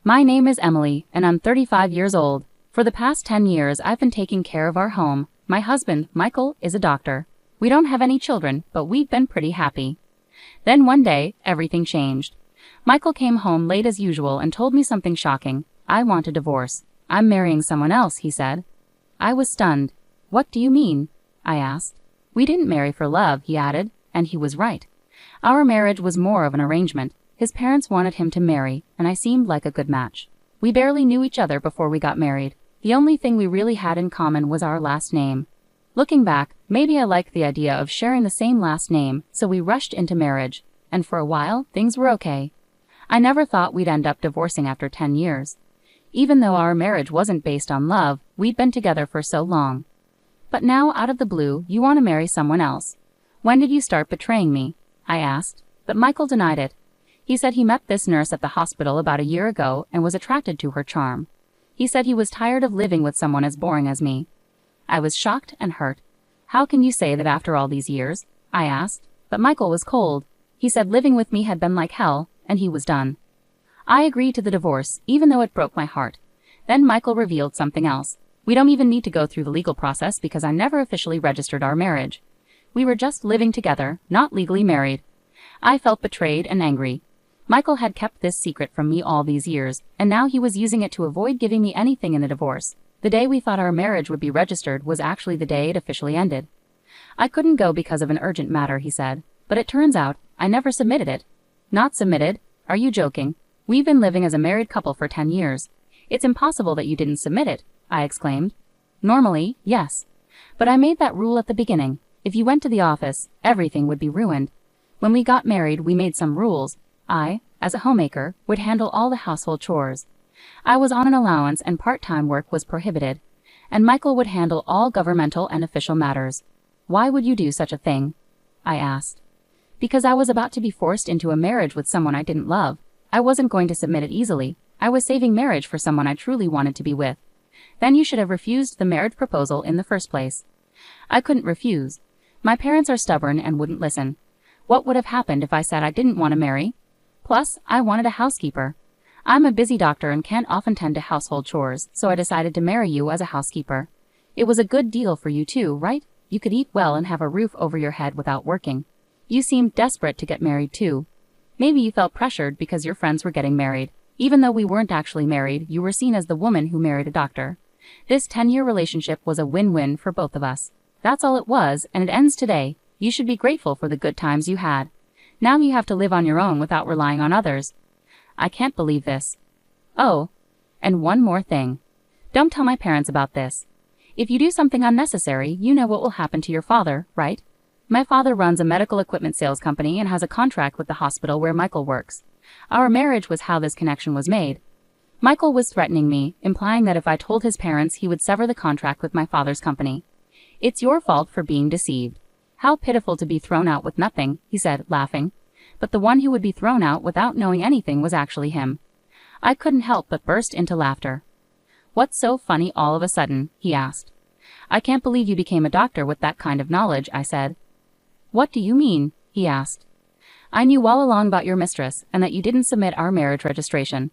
My name is Emily, and I'm 35 years old. For the past 10 years, I've been taking care of our home. My husband, Michael, is a doctor. We don't have any children, but we've been pretty happy. Then one day, everything changed. Michael came home late as usual and told me something shocking. I want a divorce. I'm marrying someone else, he said. I was stunned. What do you mean? I asked. We didn't marry for love, he added, and he was right. Our marriage was more of an arrangement. His parents wanted him to marry, and I seemed like a good match. We barely knew each other before we got married. The only thing we really had in common was our last name. Looking back, maybe I liked the idea of sharing the same last name, so we rushed into marriage, and for a while, things were okay. I never thought we'd end up divorcing after 10 years. Even though our marriage wasn't based on love, we'd been together for so long. But now, out of the blue, you want to marry someone else. When did you start betraying me? I asked, but Michael denied it. He said he met this nurse at the hospital about a year ago and was attracted to her charm. He said he was tired of living with someone as boring as me. I was shocked and hurt. How can you say that after all these years? I asked, but Michael was cold. He said living with me had been like hell, and he was done. I agreed to the divorce, even though it broke my heart. Then Michael revealed something else. We don't even need to go through the legal process because I never officially registered our marriage. We were just living together, not legally married. I felt betrayed and angry. Michael had kept this secret from me all these years, and now he was using it to avoid giving me anything in the divorce. The day we thought our marriage would be registered was actually the day it officially ended. I couldn't go because of an urgent matter, he said, but it turns out I never submitted it. Not submitted? Are you joking? We've been living as a married couple for 10 years. It's impossible that you didn't submit it, I exclaimed. Normally, yes. But I made that rule at the beginning. If you went to the office, everything would be ruined. When we got married, we made some rules. I, as a homemaker, would handle all the household chores. I was on an allowance and part-time work was prohibited. And Michael would handle all governmental and official matters. Why would you do such a thing? I asked. Because I was about to be forced into a marriage with someone I didn't love. I wasn't going to submit it easily. I was saving marriage for someone I truly wanted to be with. Then you should have refused the marriage proposal in the first place. I couldn't refuse. My parents are stubborn and wouldn't listen. What would have happened if I said I didn't want to marry? Plus, I wanted a housekeeper. I'm a busy doctor and can't often tend to household chores, so I decided to marry you as a housekeeper. It was a good deal for you too, right? You could eat well and have a roof over your head without working. You seemed desperate to get married too. Maybe you felt pressured because your friends were getting married. Even though we weren't actually married, you were seen as the woman who married a doctor. This 10-year relationship was a win-win for both of us. That's all it was, and it ends today. You should be grateful for the good times you had. Now you have to live on your own without relying on others. I can't believe this. Oh, and one more thing. Don't tell my parents about this. If you do something unnecessary, you know what will happen to your father, right? My father runs a medical equipment sales company and has a contract with the hospital where Michael works. Our marriage was how this connection was made. Michael was threatening me, implying that if I told his parents, he would sever the contract with my father's company. It's your fault for being deceived. How pitiful to be thrown out with nothing, he said, laughing. But the one who would be thrown out without knowing anything was actually him. I couldn't help but burst into laughter. What's so funny all of a sudden? He asked. I can't believe you became a doctor with that kind of knowledge, I said. What do you mean? He asked. I knew all along about your mistress and that you didn't submit our marriage registration.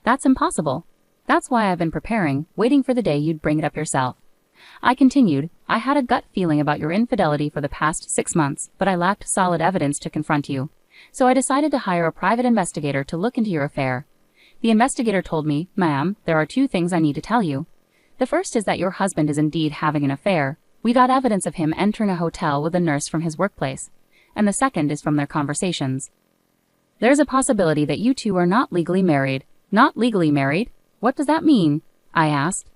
That's impossible. That's why I've been preparing, waiting for the day you'd bring it up yourself. I continued, I had a gut feeling about your infidelity for the past 6 months, but I lacked solid evidence to confront you. So I decided to hire a private investigator to look into your affair. The investigator told me, ma'am, there are 2 things I need to tell you. The first is that your husband is indeed having an affair. We got evidence of him entering a hotel with a nurse from his workplace. And the second is from their conversations. There's a possibility that you two are not legally married. Not legally married? What does that mean? I asked.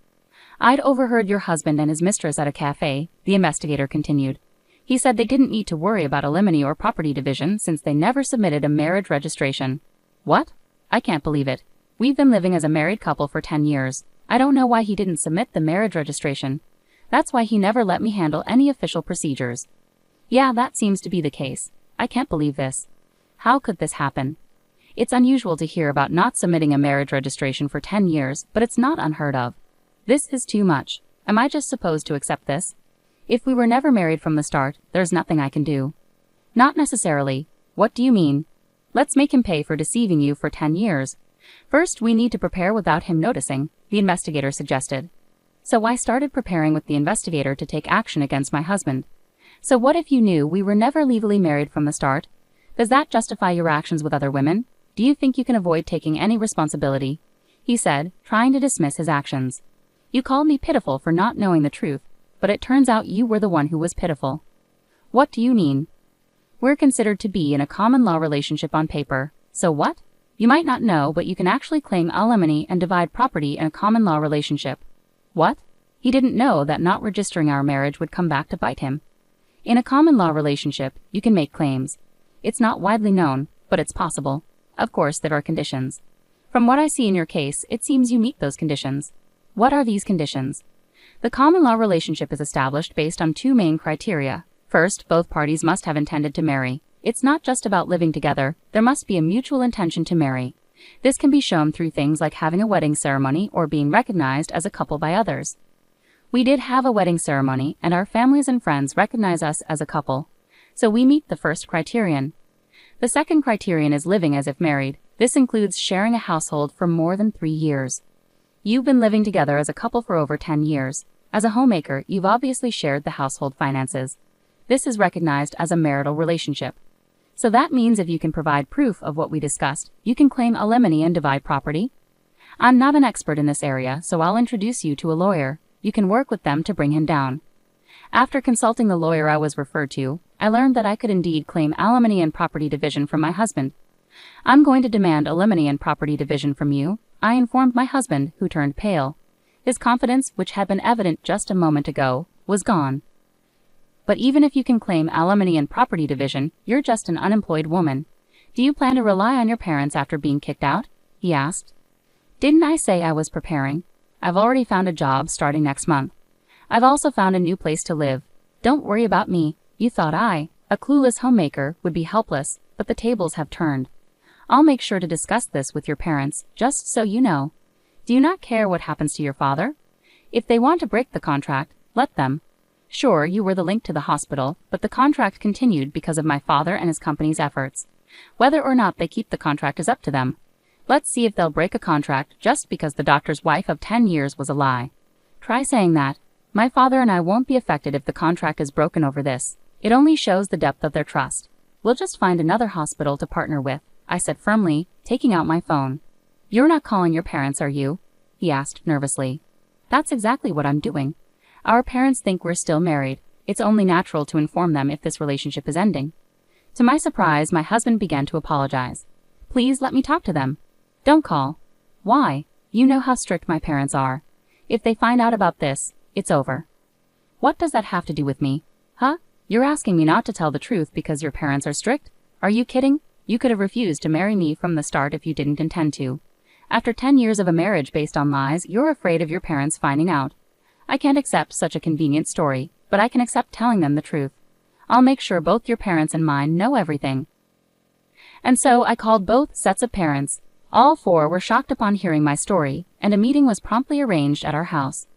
I'd overheard your husband and his mistress at a cafe, the investigator continued. He said they didn't need to worry about alimony or property division since they never submitted a marriage registration. What? I can't believe it. We've been living as a married couple for 10 years. I don't know why he didn't submit the marriage registration. That's why he never let me handle any official procedures. Yeah, that seems to be the case. I can't believe this. How could this happen? It's unusual to hear about not submitting a marriage registration for 10 years, but it's not unheard of. This is too much. Am I just supposed to accept this? If we were never married from the start, there's nothing I can do. Not necessarily. What do you mean? Let's make him pay for deceiving you for 10 years. First, we need to prepare without him noticing, the investigator suggested. So I started preparing with the investigator to take action against my husband. So what if you knew we were never legally married from the start? Does that justify your actions with other women? Do you think you can avoid taking any responsibility? He said, trying to dismiss his actions. You called me pitiful for not knowing the truth, but it turns out you were the one who was pitiful. What do you mean? We're considered to be in a common law relationship on paper. So what? You might not know, but you can actually claim alimony and divide property in a common law relationship. What? He didn't know that not registering our marriage would come back to bite him. In a common law relationship, you can make claims. It's not widely known, but it's possible. Of course, there are conditions. From what I see in your case, it seems you meet those conditions. What are these conditions? The common law relationship is established based on two main criteria. First, both parties must have intended to marry. It's not just about living together, there must be a mutual intention to marry. This can be shown through things like having a wedding ceremony or being recognized as a couple by others. We did have a wedding ceremony, and our families and friends recognize us as a couple. So we meet the first criterion. The second criterion is living as if married. This includes sharing a household for more than 3 years. You've been living together as a couple for over 10 years. As a homemaker, you've obviously shared the household finances. This is recognized as a marital relationship. So that means if you can provide proof of what we discussed, you can claim alimony and divide property. I'm not an expert in this area, so I'll introduce you to a lawyer. You can work with them to bring him down. After consulting the lawyer I was referred to, I learned that I could indeed claim alimony and property division from my husband. I'm going to demand alimony and property division from you, I informed my husband, who turned pale. His confidence, which had been evident just a moment ago, was gone. But even if you can claim alimony and property division, you're just an unemployed woman. Do you plan to rely on your parents after being kicked out? He asked. Didn't I say I was preparing? I've already found a job starting next month. I've also found a new place to live. Don't worry about me. You thought I, a clueless homemaker, would be helpless, but the tables have turned. I'll make sure to discuss this with your parents, just so you know. Do you not care what happens to your father? If they want to break the contract, let them. Sure, you were the link to the hospital, but the contract continued because of my father and his company's efforts. Whether or not they keep the contract is up to them. Let's see if they'll break a contract just because the doctor's wife of 10 years was a lie. Try saying that. My father and I won't be affected if the contract is broken over this. It only shows the depth of their trust. We'll just find another hospital to partner with, I said firmly, taking out my phone. You're not calling your parents, are you? He asked nervously. That's exactly what I'm doing. Our parents think we're still married. It's only natural to inform them if this relationship is ending. To my surprise, my husband began to apologize. Please let me talk to them. Don't call. Why? You know how strict my parents are. If they find out about this, it's over. What does that have to do with me? Huh? You're asking me not to tell the truth because your parents are strict? Are you kidding? You could have refused to marry me from the start if you didn't intend to. After 10 years of a marriage based on lies, you're afraid of your parents finding out. I can't accept such a convenient story, but I can accept telling them the truth. I'll make sure both your parents and mine know everything. And so I called both sets of parents. All four were shocked upon hearing my story, and a meeting was promptly arranged at our house.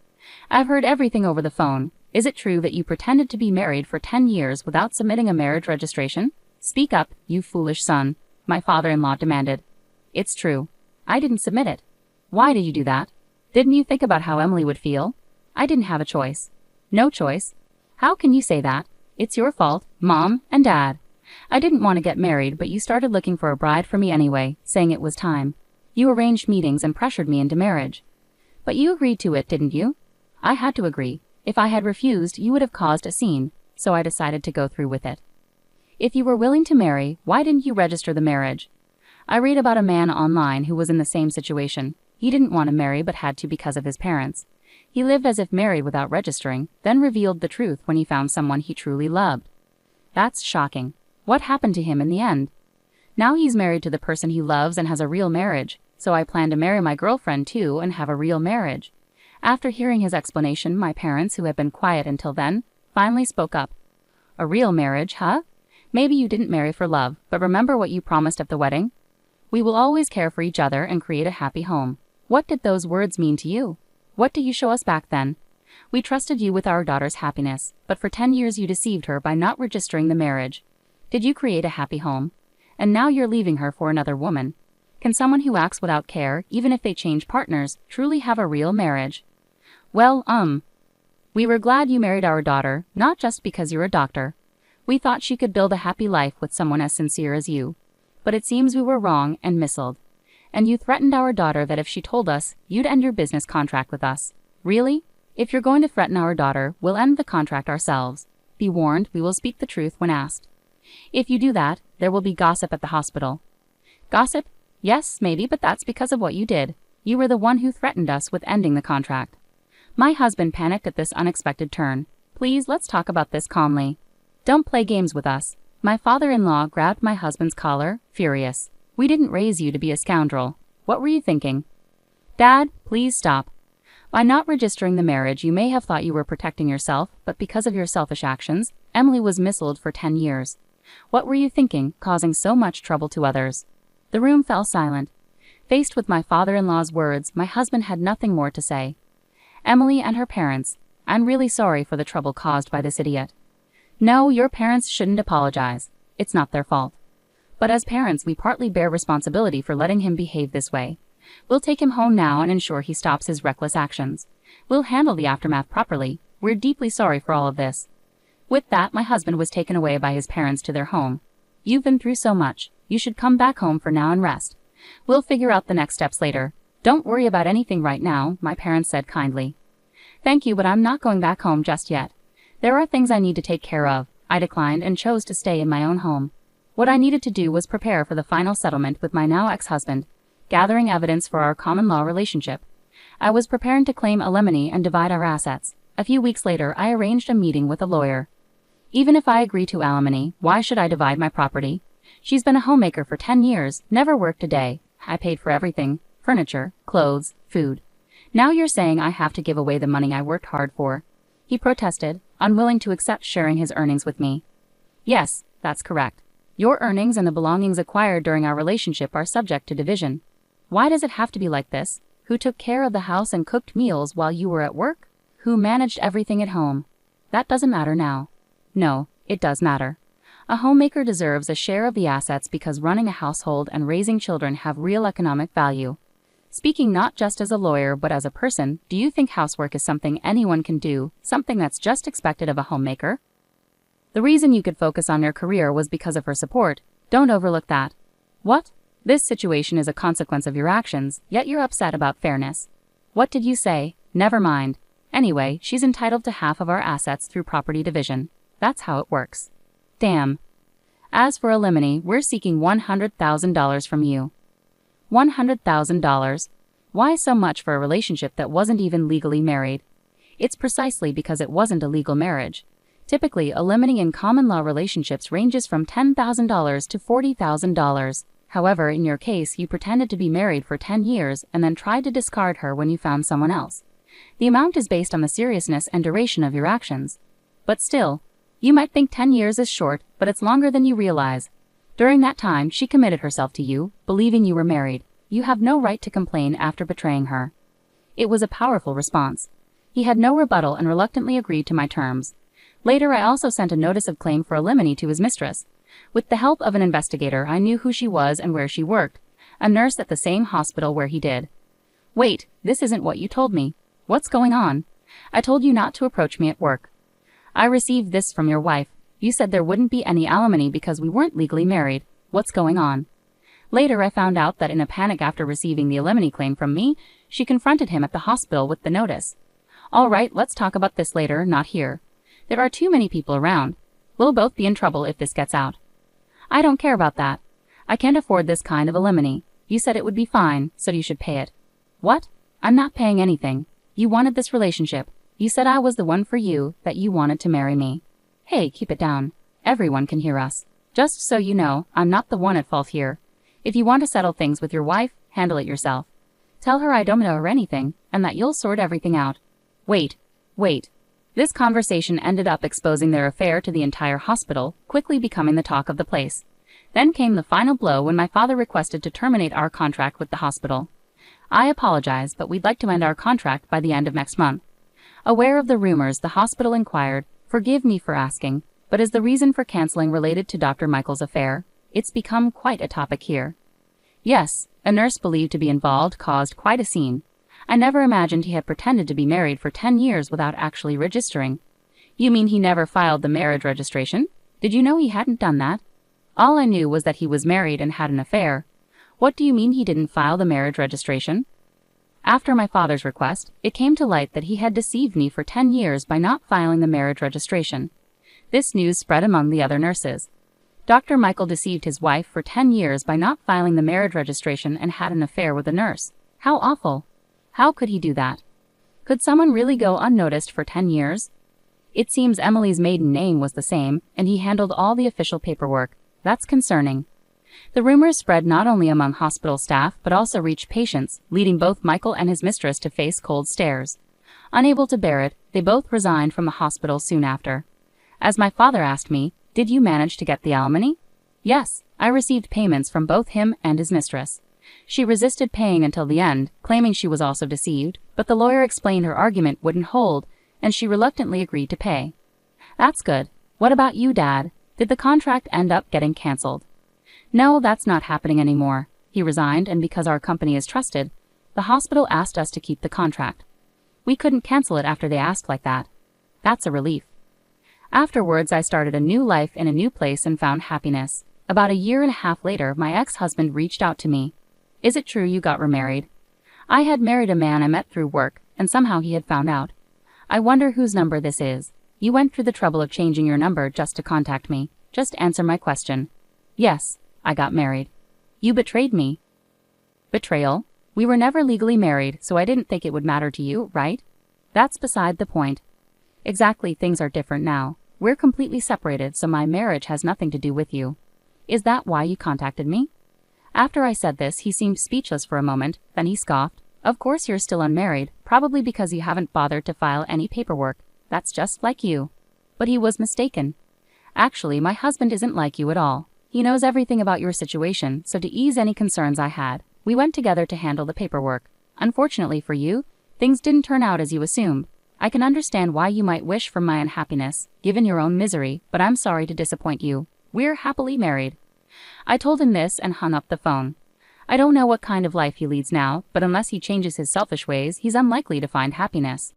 I've heard everything over the phone. Is it true that you pretended to be married for 10 years without submitting a marriage registration? Speak up, you foolish son, my father-in-law demanded. It's true. I didn't submit it. Why did you do that? Didn't you think about how Emily would feel? I didn't have a choice. No choice? How can you say that? It's your fault, Mom and Dad. I didn't want to get married, but you started looking for a bride for me anyway, saying it was time. You arranged meetings and pressured me into marriage. But you agreed to it, didn't you? I had to agree. If I had refused, you would have caused a scene, so I decided to go through with it. If you were willing to marry, why didn't you register the marriage? I read about a man online who was in the same situation. He didn't want to marry but had to because of his parents. He lived as if married without registering, then revealed the truth when he found someone he truly loved. That's shocking. What happened to him in the end? Now he's married to the person he loves and has a real marriage, so I plan to marry my girlfriend too and have a real marriage. After hearing his explanation, my parents, who had been quiet until then, finally spoke up. A real marriage, huh? Maybe you didn't marry for love, but remember what you promised at the wedding? We will always care for each other and create a happy home. What did those words mean to you? What did you show us back then? We trusted you with our daughter's happiness, but for 10 years you deceived her by not registering the marriage. Did you create a happy home? And now you're leaving her for another woman. Can someone who acts without care, even if they change partners, truly have a real marriage? Well, we were glad you married our daughter, not just because you're a doctor. We thought she could build a happy life with someone as sincere as you. But it seems we were wrong and misled. And you threatened our daughter that if she told us, you'd end your business contract with us. Really? If you're going to threaten our daughter, we'll end the contract ourselves. Be warned, we will speak the truth when asked. If you do that, there will be gossip at the hospital. Gossip? Yes, maybe, but that's because of what you did. You were the one who threatened us with ending the contract. My husband panicked at this unexpected turn. Please, let's talk about this calmly. Don't play games with us. My father-in-law grabbed my husband's collar, furious. We didn't raise you to be a scoundrel. What were you thinking? Dad, please stop. By not registering the marriage, you may have thought you were protecting yourself, but because of your selfish actions, Emily was misled for 10 years. What were you thinking, causing so much trouble to others? The room fell silent. Faced with my father-in-law's words, my husband had nothing more to say. Emily and her parents, I'm really sorry for the trouble caused by this idiot. No, your parents shouldn't apologize. It's not their fault. But as parents, we partly bear responsibility for letting him behave this way. We'll take him home now and ensure he stops his reckless actions. We'll handle the aftermath properly. We're deeply sorry for all of this. With that, my husband was taken away by his parents to their home. You've been through so much. You should come back home for now and rest. We'll figure out the next steps later. Don't worry about anything right now, my parents said kindly. Thank you, but I'm not going back home just yet. There are things I need to take care of. I declined and chose to stay in my own home. What I needed to do was prepare for the final settlement with my now ex-husband, gathering evidence for our common law relationship. I was preparing to claim alimony and divide our assets. A few weeks later, I arranged a meeting with a lawyer. Even if I agree to alimony, why should I divide my property? She's been a homemaker for 10 years, never worked a day. I paid for everything, furniture, clothes, food. Now you're saying I have to give away the money I worked hard for. He protested, unwilling to accept sharing his earnings with me. Yes, that's correct. Your earnings and the belongings acquired during our relationship are subject to division. Why does it have to be like this? Who took care of the house and cooked meals while you were at work? Who managed everything at home? That doesn't matter now. No, it does matter. A homemaker deserves a share of the assets because running a household and raising children have real economic value. Speaking not just as a lawyer but as a person, do you think housework is something anyone can do, something that's just expected of a homemaker? The reason you could focus on your career was because of her support. Don't overlook that. What? This situation is a consequence of your actions, yet you're upset about fairness. What did you say? Never mind. Anyway, she's entitled to half of our assets through property division. That's how it works. Damn. As for alimony, we're seeking $100,000 from you. $100,000? Why so much for a relationship that wasn't even legally married? It's precisely because it wasn't a legal marriage. Typically, alimony in common law relationships ranges from $10,000 to $40,000. However, in your case, you pretended to be married for 10 years and then tried to discard her when you found someone else. The amount is based on the seriousness and duration of your actions. But still, you might think 10 years is short, but it's longer than you realize. During that time, she committed herself to you, believing you were married. You have no right to complain after betraying her. It was a powerful response. He had no rebuttal and reluctantly agreed to my terms. Later, I also sent a notice of claim for alimony to his mistress. With the help of an investigator, I knew who she was and where she worked, a nurse at the same hospital where he did. Wait, this isn't what you told me. What's going on? I told you not to approach me at work. I received this from your wife. You said there wouldn't be any alimony because we weren't legally married. What's going on? Later, I found out that in a panic after receiving the alimony claim from me, she confronted him at the hospital with the notice. All right, let's talk about this later, not here. There are too many people around. We'll both be in trouble if this gets out. I don't care about that. I can't afford this kind of alimony. You said it would be fine, so you should pay it. What? I'm not paying anything. You wanted this relationship. You said I was the one for you, that you wanted to marry me. Hey, keep it down. Everyone can hear us. Just so you know, I'm not the one at fault here. If you want to settle things with your wife, handle it yourself. Tell her I don't know her anything, and that you'll sort everything out. Wait. This conversation ended up exposing their affair to the entire hospital, quickly becoming the talk of the place. Then came the final blow when my father requested to terminate our contract with the hospital. I apologize, but we'd like to end our contract by the end of next month. Aware of the rumors, the hospital inquired, forgive me for asking, but is the reason for canceling related to Dr. Michael's affair? It's become quite a topic here. Yes, a nurse believed to be involved caused quite a scene. I never imagined he had pretended to be married for 10 years without actually registering. You mean he never filed the marriage registration? Did you know he hadn't done that? All I knew was that he was married and had an affair. What do you mean he didn't file the marriage registration? After my father's request, it came to light that he had deceived me for 10 years by not filing the marriage registration. This news spread among the other nurses. Dr. Michael deceived his wife for 10 years by not filing the marriage registration and had an affair with a nurse. How awful! How could he do that? Could someone really go unnoticed for 10 years? It seems Emily's maiden name was the same, and he handled all the official paperwork. That's concerning. The rumors spread not only among hospital staff but also reached patients, leading both Michael and his mistress to face cold stares. Unable to bear it, they both resigned from the hospital soon after. As my father asked me, "Did you manage to get the alimony?" Yes, I received payments from both him and his mistress. She resisted paying until the end, claiming she was also deceived, but the lawyer explained her argument wouldn't hold, and she reluctantly agreed to pay. That's good. What about you, Dad? Did the contract end up getting cancelled? No, that's not happening anymore. He resigned, and because our company is trusted, the hospital asked us to keep the contract. We couldn't cancel it after they asked like that. That's a relief. Afterwards, I started a new life in a new place and found happiness. About a year and a half later, my ex-husband reached out to me. Is it true you got remarried? I had married a man I met through work, and somehow he had found out. I wonder whose number this is. You went through the trouble of changing your number just to contact me. Just answer my question. Yes, I got married. You betrayed me. Betrayal? We were never legally married, so I didn't think it would matter to you, right? That's beside the point. Exactly, things are different now. We're completely separated, so my marriage has nothing to do with you. Is that why you contacted me? After I said this, he seemed speechless for a moment, then he scoffed. Of course you're still unmarried, probably because you haven't bothered to file any paperwork. That's just like you. But he was mistaken. Actually, my husband isn't like you at all. He knows everything about your situation, so to ease any concerns I had, we went together to handle the paperwork. Unfortunately for you, things didn't turn out as you assumed. I can understand why you might wish for my unhappiness, given your own misery, but I'm sorry to disappoint you. We're happily married. I told him this and hung up the phone. I don't know what kind of life he leads now, but unless he changes his selfish ways, he's unlikely to find happiness.